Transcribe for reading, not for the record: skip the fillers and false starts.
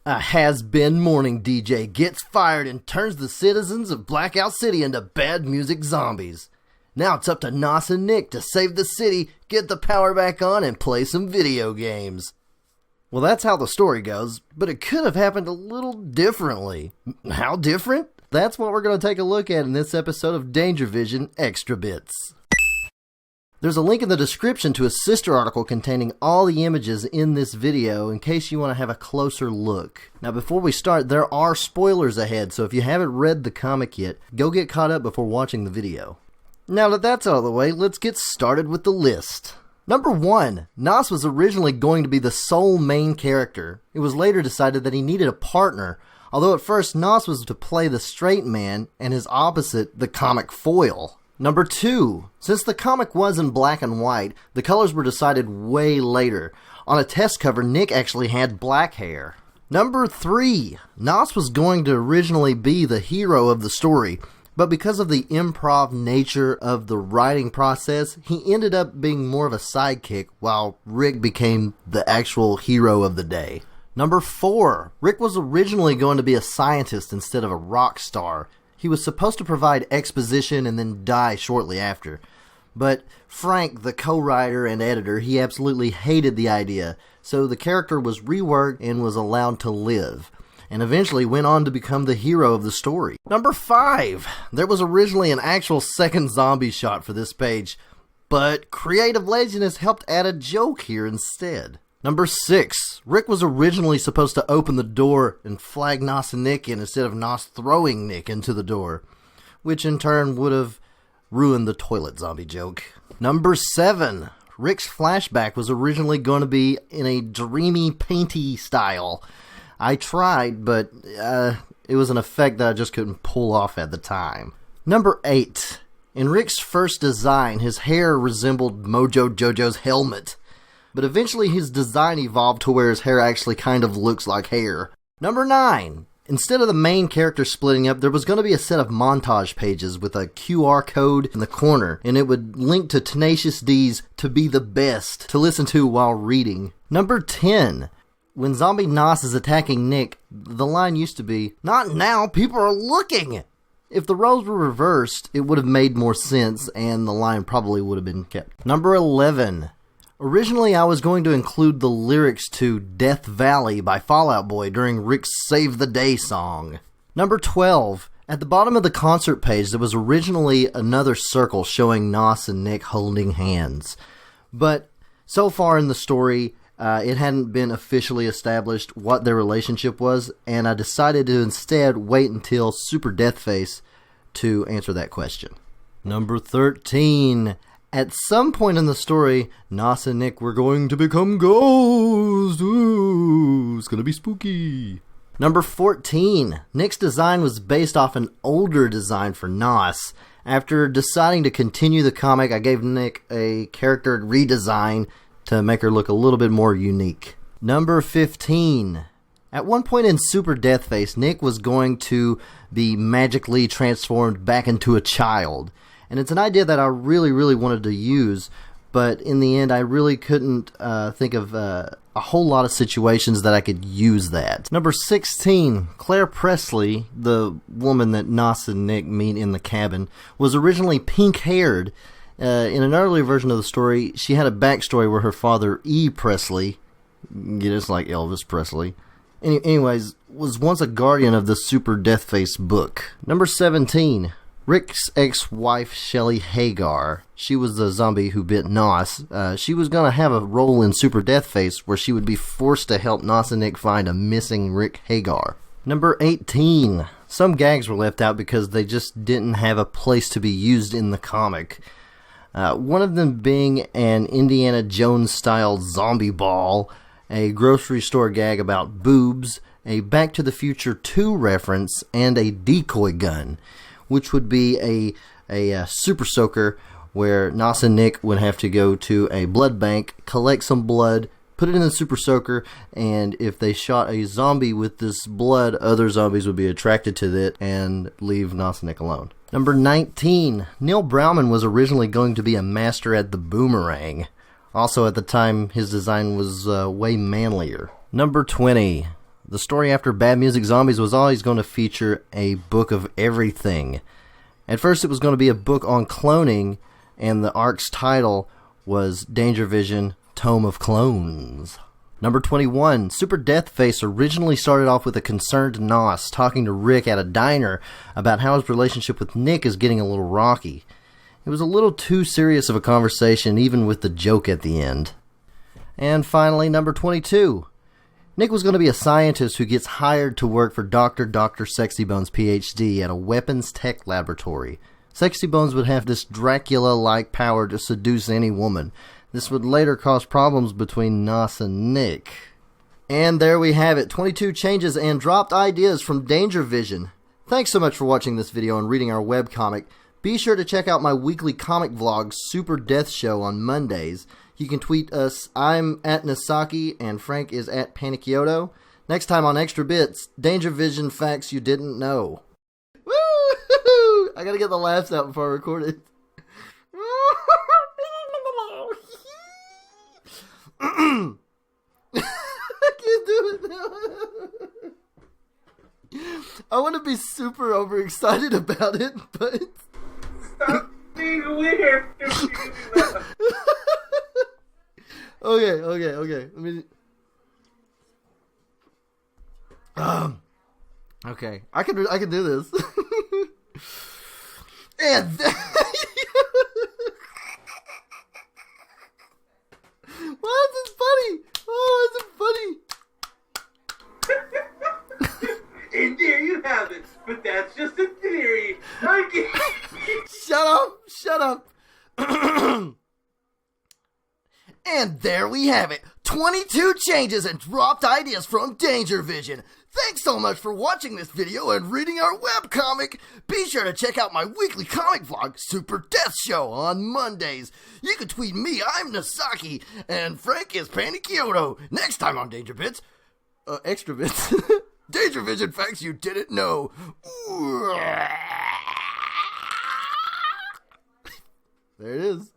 A has-been morning DJ gets fired and turns the citizens of Blackout City into bad music zombies. Now it's up to Nos and Nick to save the city, get the power back on, and play some video games. Well, that's how the story goes, but it could have happened a little differently. How different? That's what we're going to take a look at in this episode of Danger Vision Extra Bits. There's a link in the description to a sister article containing all the images in this video in case you want to have a closer look. Now before we start, there are spoilers ahead, so if you haven't read the comic yet, go get caught up before watching the video. Now that that's out of the way, let's get started with the list. Number 1, Nos was originally going to be the sole main character. It was later decided that he needed a partner, although at first Nos was to play the straight man and his opposite, the comic foil. Number 2, since the comic was in black and white, the colors were decided way later. On a test cover, Nick actually had black hair. Number 3, Nos was going to originally be the hero of the story, but because of the improv nature of the writing process, he ended up being more of a sidekick, while Rick became the actual hero of the day. Number 4, Rick was originally going to be a scientist instead of a rock star. He was supposed to provide exposition and then die shortly after. But Frank, the co-writer and editor, he absolutely hated the idea, so the character was reworked and was allowed to live, and eventually went on to become the hero of the story. Number 5, there was originally an actual second zombie shot for this page, but creative laziness helped add a joke here instead. Number 6, Rick was originally supposed to open the door and flag Nos and Nick in instead of Nos throwing Nick into the door, which in turn would have ruined the toilet zombie joke. Number 7, Rick's flashback was originally going to be in a dreamy, painty style. I tried, but it was an effect that I just couldn't pull off at the time. Number 8, in Rick's first design, his hair resembled Mojo Jojo's helmet, but eventually his design evolved to where his hair actually kind of looks like hair. Number 9, instead of the main character splitting up, there was going to be a set of montage pages with a QR code in the corner, and it would link to Tenacious D's To Be the Best to listen to while reading. Number 10, when Zombie Nos is attacking Nick, the line used to be, "Not now, people are looking!" If the roles were reversed, it would have made more sense, and the line probably would have been kept. Number 11, originally, I was going to include the lyrics to Death Valley by Fall Out Boy during Rick's Save the Day song. Number 12, at the bottom of the concert page, there was originally another circle showing Nos and Nick holding hands. But so far in the story, it hadn't been officially established what their relationship was, and I decided to instead wait until Super Deathface to answer that question. Number 13, at some point in the story, Nos and Nick were going to become ghosts. Ooh, it's going to be spooky. Number 14, Nick's design was based off an older design for Nos. After deciding to continue the comic, I gave Nick a character redesign to make her look a little bit more unique. Number 15, at one point in Super Deathface, Nick was going to be magically transformed back into a child. And it's an idea that I really, really wanted to use, but in the end, I really couldn't think of a whole lot of situations that I could use that. Number 16, Claire Presley, the woman that Nos and Nick meet in the cabin, was originally pink-haired. In an earlier version of the story, she had a backstory where her father, E. Presley, it's like Elvis Presley, anyways, was once a guardian of the Super Deathface book. Number 17, Rick's ex-wife, Shelly Hagar. She was the zombie who bit Nos. She was going to have a role in Super Deathface where she would be forced to help Nos and Nick find a missing Rick Hagar. Number 18. Some gags were left out because they just didn't have a place to be used in the comic. One of them being an Indiana Jones-style zombie ball, a grocery store gag about boobs, a Back to the Future 2 reference, and a decoy gun, which would be a super soaker where Nos and Nick would have to go to a blood bank, collect some blood, put it in the super soaker, and if they shot a zombie with this blood, other zombies would be attracted to it and leave Nos and Nick alone. Number 19, Neil Brauman was originally going to be a master at the boomerang. Also at the time, his design was way manlier. Number 20, The story after Bad Music Zombies was always going to feature a book of everything. At first it was going to be a book on cloning, and the arc's title was Danger Vision, Tome of Clones. Number 21, Super Deathface originally started off with a concerned Nos talking to Rick at a diner about how his relationship with Nick is getting a little rocky. It was a little too serious of a conversation, even with the joke at the end. And finally, number 22, Nick was going to be a scientist who gets hired to work for Dr. Sexybones, PhD, at a weapons tech laboratory. Sexybones would have this Dracula-like power to seduce any woman. This would later cause problems between Nos and Nick. And there we have it, 22 changes and dropped ideas from Danger Vision. Thanks so much for watching this video and reading our webcomic. Be sure to check out my weekly comic vlog, Super Death Show, on Mondays. You can tweet us. I'm at Nasaki and Frank is at Panicchioto. Next time on Extra Bits, Danger Vision facts you didn't know. Woo! I gotta get the laughs out before I record it. I can't do it now. I want to be super overexcited about it, but... Stop being weird. Okay. Let me... Okay. I can do this. And... Why is this funny? Oh, is it funny? And there you have it. But that's just a theory. Shut up. And there we have it. 22 changes and dropped ideas from Danger Vision. Thanks so much for watching this video and reading our webcomic. Be sure to check out my weekly comic vlog, Super Death Show, on Mondays. You can tweet me, I'm Nasaki, and Frank is Panicchioto. Next time on Danger Bits, Extra Bits, Danger Vision facts you didn't know. There it is.